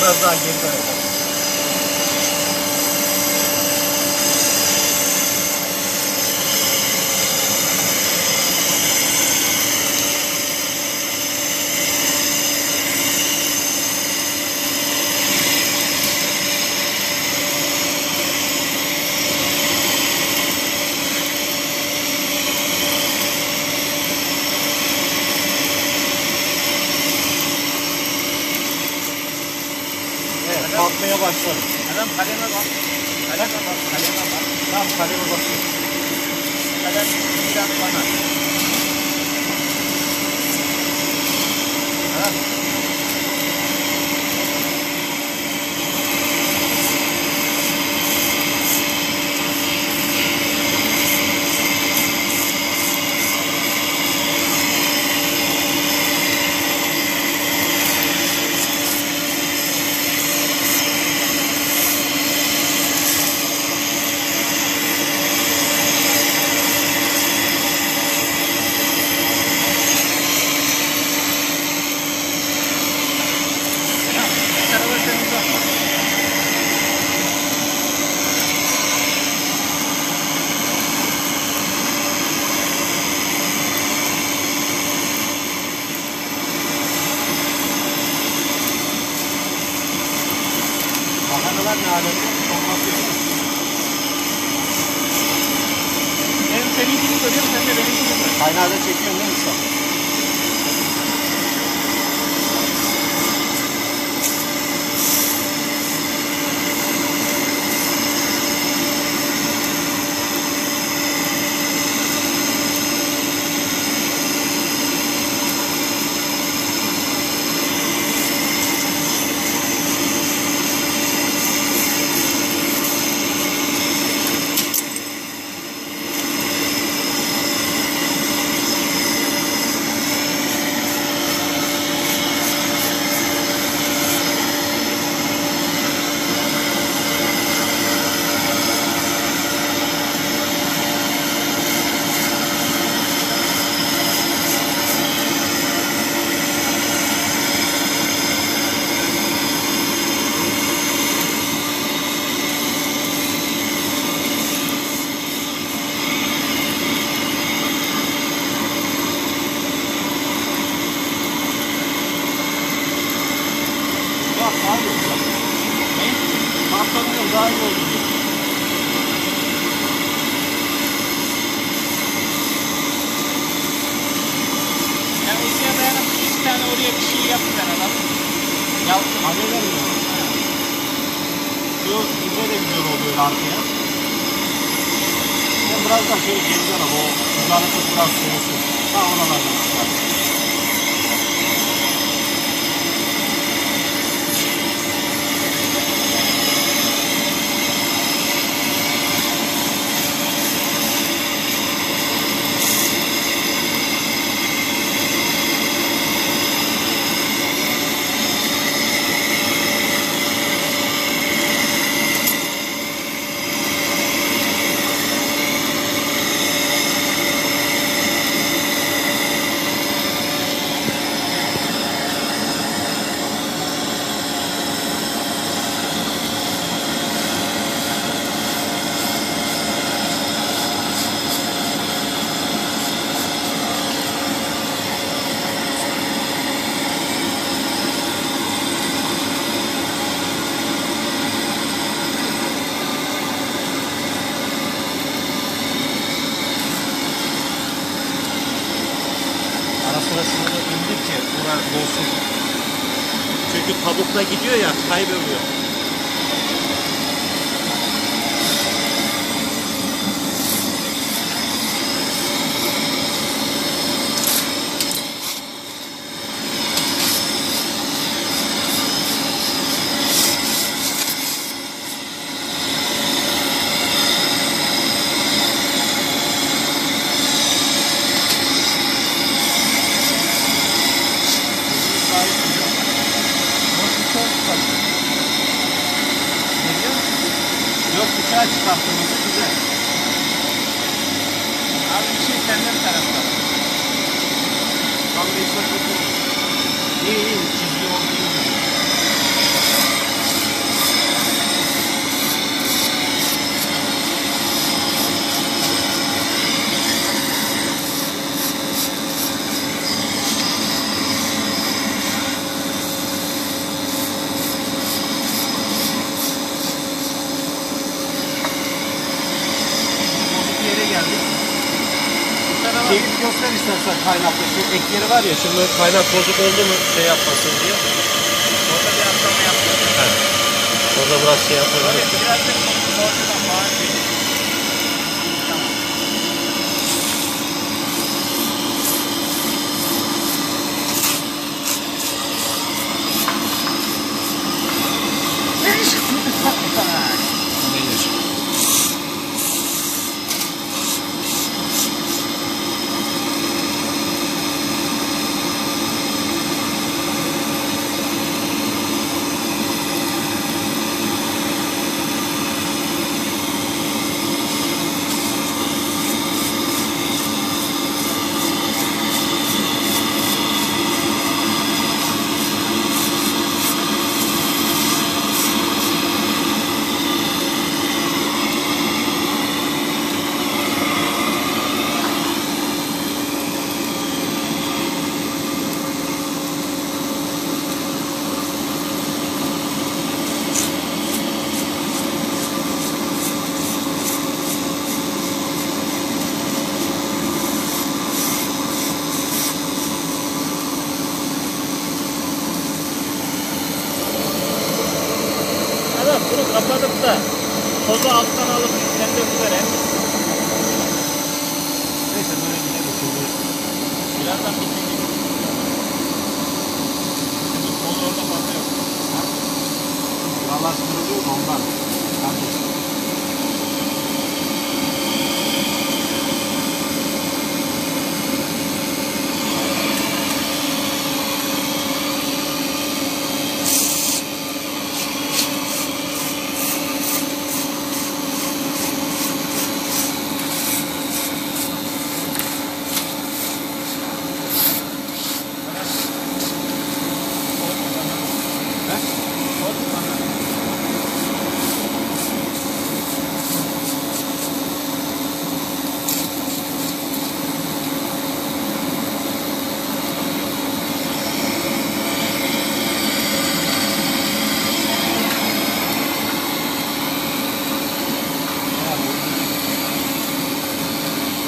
Biraz daha geri dönelim. Kalkmaya başladı. Adam kaleme bak. Kaleme bak. Kaleme bak. Tamam, kaleme bakıyorum. Kalem biraz bana. Ha? Bahanalar ne alemde? Hem seninkini görüyorum hem de benimkini görüyorum. Kaynağda çekiyorsun değil mi usta? Bak abi. Ne? Patlamıyor, daha iyi oldu diyor. Yani ısıya dayanıp iki tane oraya bir şey yaptılar adam. Yaptım. Halleder mi? Şu ipe de güzel oluyor arkaya. Ben biraz daha şöyle geleceğim ama o kızarlıklı biraz soğusun. Ha oralardan çıkar. Sırasını da indir ki uğrar olsun. Çünkü tabukla gidiyor ya, kayboluyor. kaptırması güzel. Abi bir şey sende mi tarafta? Tam bir sakatı olur. İyi iyi çizgi olduğu gibi. Bozuk yere geldik. Bu tarafa Çevik göster istersen kaynakta. Şu ekleri var ya, şimdi kaynak bozuk oldu mu şey yapmasın diye. orada bir atlama yaptık. Evet. Orada biraz şey yapalım. Oraya biraz da ortadan falan şey. Tamam. Adam bunu kapatıp da tozu alttan alıp kendim üzere. Neyse böyle gidelim. Birazdan bitecek. Şimdi toz orada fazla yok. Buralar kırılıyor da ondan. Hadi.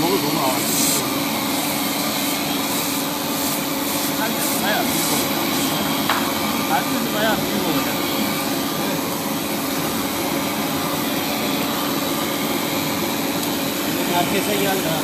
Dolu dolu ağır. Herkes bayağı büyük olacak. Herkes bayağı büyük olacak. Herkese geldi ha.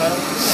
Karın